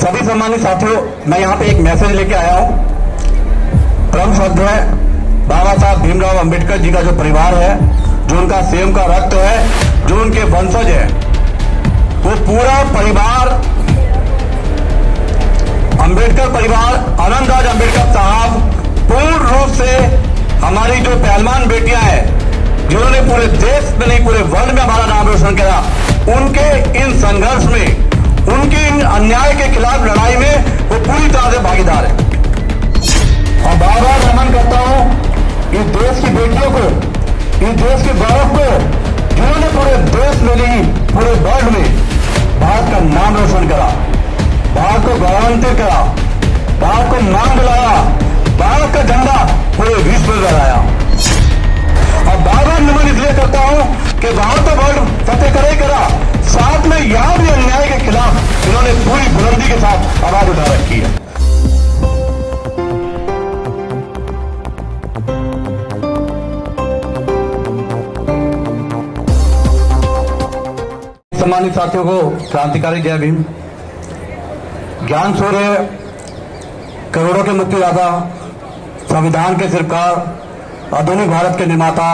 सभी सम्मानित साथियों, मैं यहाँ पे एक मैसेज लेके आया हूँ। परम श्रद्धेय बाबा साहब भीमराव अंबेडकर जी का जो परिवार है, जो उनका सेम का रक्त है, जो उनके वंशज है, वो पूरा परिवार अंबेडकर परिवार, आनंदराज अंबेडकर साहब पूर्ण रूप से हमारी जो पहलवान बेटियां हैं, जिन्होंने पूरे देश में नहीं पूरे वर्ल्ड में हमारा नाम रोशन किया, उनके इन संघर्ष में, उनके इन अन्याय के खिलाफ लड़ाई में वो पूरी तरह से भागीदार है। और बार बार नमन करता हूं इस देश की बेटियों को, इस देश के गौरव को, जिन्होंने पूरे देश में नहीं पूरे वर्ल्ड में भारत का नाम रोशन करा, भारत को गौरवान्वित करा, भारत को नाम दिलाया, भारत का झंडा पूरे विश्व में लहराया। और बार बार नमन इसलिए करता हूं कि भारत तो वर्ल्ड फतेह करे करा, साथ में यहां भी अन्याय के खिलाफ इन्होंने पूरी बुलंदी के साथ आवाज उठा रखी है। सम्मानित साथियों को क्रांतिकारी जय भीम। ज्ञान सूर्य, करोड़ों के मुक्तिदाता, संविधान के शिल्पकार, आधुनिक भारत के निर्माता,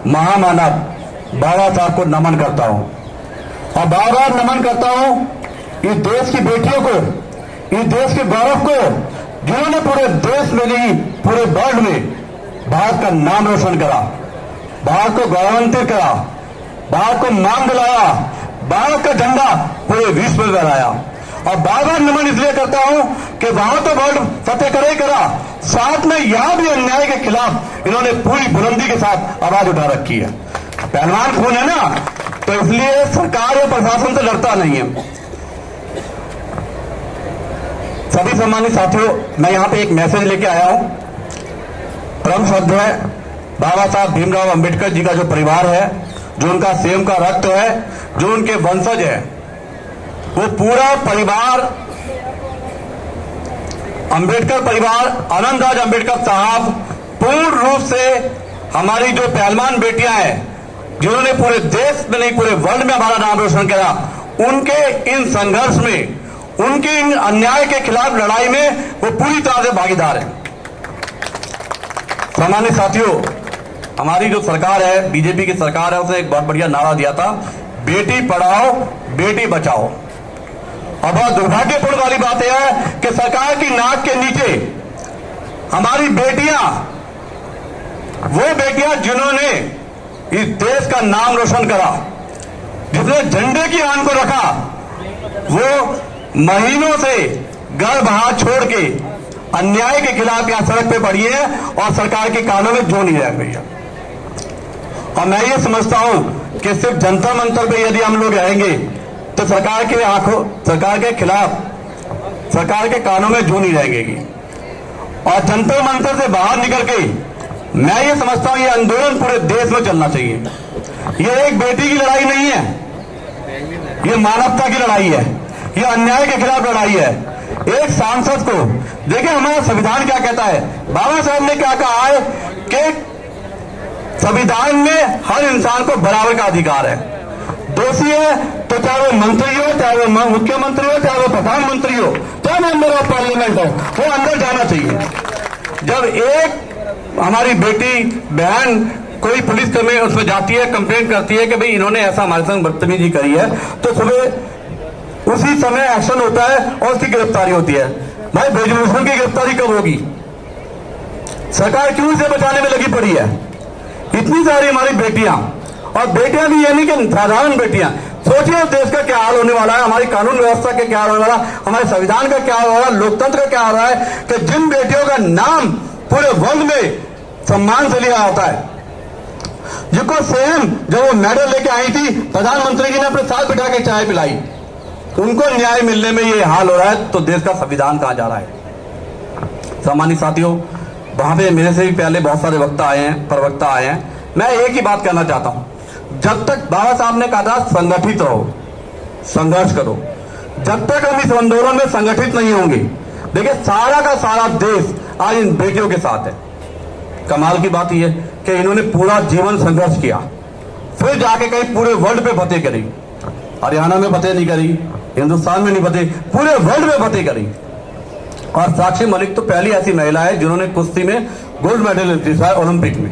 महामानव बाबा साहब को नमन करता हूं। और बार बार नमन करता हूं इस देश की बेटियों को, इस देश के गौरव को, जिन्होंने पूरे देश में नहीं पूरे वर्ल्ड में भारत का नाम रोशन करा, भारत को गौरवान्वित करा, भारत को नाम दिलाया, भारत का झंडा पूरे विश्व में लहराया। और बार बार नमन इसलिए करता हूं कि वहां तो वर्ल्ड फतेह करे करा, साथ में यहां भी अन्याय के खिलाफ इन्होंने पूरी बुलंदी के साथ आवाज उठा रखी है। पहलवान खून है ना, तो इसलिए सरकार या प्रशासन से लड़ता नहीं है। सभी सम्मानित साथियों, मैं यहां पे एक मैसेज लेके आया हूं। परम श्रद्धेय बाबा साहब भीमराव अंबेडकर जी का जो परिवार है, जो उनका सेम का रक्त है, जो उनके वंशज है, वो पूरा परिवार अंबेडकर परिवार, आनंदराज अंबेडकर साहब पूर्ण रूप से हमारी जो पहलवान बेटियां हैं, जिन्होंने पूरे देश में नहीं पूरे वर्ल्ड में हमारा नाम रोशन किया, उनके इन संघर्ष में, उनके इन अन्याय के खिलाफ लड़ाई में वो पूरी तरह से भागीदार है। सम्मानित साथियों, हमारी जो सरकार है, बीजेपी की सरकार है, उसने एक बहुत बढ़िया नारा दिया था, बेटी पढ़ाओ बेटी बचाओ। अब बहुत दुर्भाग्यपूर्ण वाली बात यह है कि सरकार की नाक के नीचे हमारी बेटियां, वो बेटियां जिन्होंने इस देश का नाम रोशन करा, जिसने झंडे की आन को रखा, वो महीनों से घर बाहर छोड़ के अन्याय के खिलाफ यहां सड़क पे पड़ी है और सरकार के कानों में जो नहीं रह गई है। और मैं ये समझता हूं कि सिर्फ जंतर मंतर पे यदि हम लोग रहेंगे तो सरकार के आंखों, सरकार के खिलाफ, सरकार के कानों में जू नहीं रहेगी। और जंतर मंतर से बाहर निकल के मैं ये समझता हूं ये आंदोलन पूरे देश में चलना चाहिए। ये एक बेटी की लड़ाई नहीं है, ये मानवता की लड़ाई है, ये अन्याय के खिलाफ लड़ाई है। एक सांसद को देखिए, हमारा संविधान क्या कहता है, बाबा साहब ने क्या कहा है कि संविधान में हर इंसान को बराबर का अधिकार है। दोषी है तो चाहे वो मंत्री हो, चाहे वो मुख्यमंत्री हो, चाहे वो प्रधानमंत्री हो, चाहे मेंबर ऑफ पार्लियामेंट हो, वो अंदर जाना चाहिए। जब एक हमारी बेटी बहन कोई पुलिस कर्मी उसमें जाती है, कंप्लेंट करती है कि भाई इन्होंने ऐसा हमारे संग बदतमीजी करी है, तो सुबह उसी समय एक्शन होता है और उसकी गिरफ्तारी होती है। भाई ब्रजभूषण की गिरफ्तारी कब होगी? सरकार क्यों इसे बचाने में लगी पड़ी है? इतनी सारी हमारी बेटियां, और बेटियां भी ये नहीं कि साधारण बेटियां, सोचिए देश का क्या हाल होने वाला है, हमारी कानून व्यवस्था का क्या होने वाला, हमारे संविधान का क्या हो रहा है, लोकतंत्र का क्या हो रहा है कि जिन बेटियों का नाम पूरे वर्ल्ड में सम्मान से लिया जाता है, जिनको सेम जब वो मेडल लेके आई थी, प्रधानमंत्री जी ने अपने साथ बिठा के चाय पिलाई, उनको न्याय मिलने में ये हाल हो रहा है, तो देश का संविधान कहां जा रहा है? सम्मानित साथियों, वहां पे मेरे से भी पहले बहुत सारे वक्ता आए हैं, प्रवक्ता आए हैं। मैं एक ही बात कहना चाहता हूं, जब तक बाबा साहब ने कहा था संगठित रहो, संघर्ष करो, जब तक हम इस आंदोलन में संगठित नहीं होंगे, देखिए सारा का सारा देश आज इन बेटियों के साथ है। कमाल की बात यह कि इन्होंने पूरा जीवन संघर्ष किया, फिर जाके कहीं पूरे वर्ल्ड पे फतेह करी। हरियाणा में फतेह नहीं करी, हिंदुस्तान में नहीं फतेह, पूरे वर्ल्ड में फतेह करी। और साक्षी मलिक तो पहली ऐसी महिला है जिन्होंने कुश्ती में गोल्ड मेडल जीता है ओलंपिक में।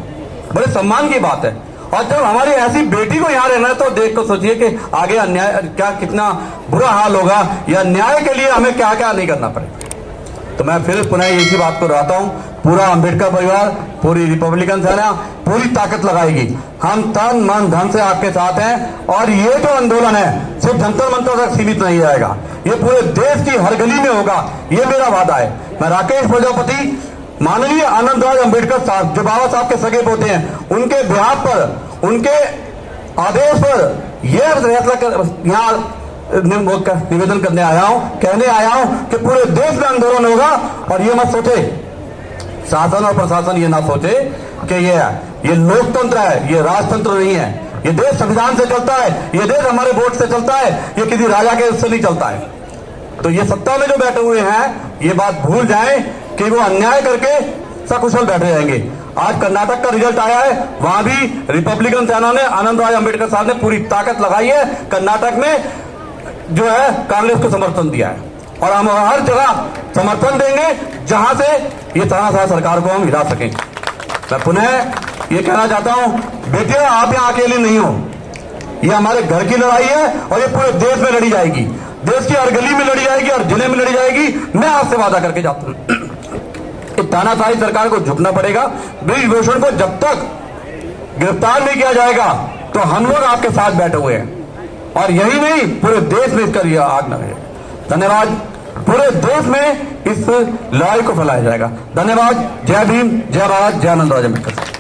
बड़े सम्मान की बात है। और जब हमारी ऐसी बेटी को यहाँ रहना है तो देख कर सोचिए कि आगे अन्याय क्या, कितना बुरा हाल होगा, या न्याय के लिए हमें क्या क्या नहीं करना पड़ेगा। तो मैं फिर पुनः इसी बात को दोहराता हूं, पूरा अंबेडकर परिवार, पूरी रिपब्लिकन सेना पूरी ताकत लगाएगी। हम तन मन धन से आपके साथ हैं। और ये जो आंदोलन है सिर्फ जंतर मंतर तक सीमित नहीं रहेगा, ये पूरे देश की हर गली में होगा, ये मेरा वादा है। मैं राकेश प्रजापति, माननीय आनंदराज अंबेडकर साहब जो बाबा साहब के सगे पोते हैं, उनके बिहाफ पर, उनके आदेश पर यह फैसला यहाँ निवेदन करने आया हूं, कहने आया हूं कि पूरे देश में आंदोलन होगा। और ये मत सोचे, शासन और प्रशासन ये ना सोचे कि ये लोकतंत्र है, ये राजतंत्र नहीं है। ये देश संविधान से चलता है, ये देश हमारे वोट से चलता है, ये किसी राजा के उससे नहीं चलता है। तो ये सत्ता में जो बैठे हुए हैं ये बात भूल जाएं कि वो अन्याय करके सकुशल बैठे रहेंगे। आज कर्नाटक का रिजल्ट आया है, वहां भी रिपब्लिकन सेना ने, आनंदराज अंबेडकर साहब ने पूरी ताकत लगाई है, कर्नाटक में जो है कांग्रेस को समर्थन दिया है। और हम हर जगह समर्थन देंगे जहां से ये तानाशाह सरकार को हम हिला सकें। मैं पुनः ये कहना चाहता हूं, बेटियां आप यहां अकेले नहीं हो, ये हमारे घर की लड़ाई है और ये पूरे देश में लड़ी जाएगी, देश की हर गली में लड़ी जाएगी और जिले में लड़ी जाएगी। मैं आपसे वादा करके जाता हूं कि तानाशाही सरकार को झुकना पड़ेगा। ब्रिजभूषण को जब तक गिरफ्तार नहीं किया जाएगा तो हम लोग आपके साथ बैठे हुए हैं। और यही नहीं, पूरे देश में इसका यह आग न रहे। धन्यवाद। पूरे देश में इस लड़ाई को फैलाया जाएगा। धन्यवाद। जय भीम, जय भारत, जय आनंदराज अंबेडकर।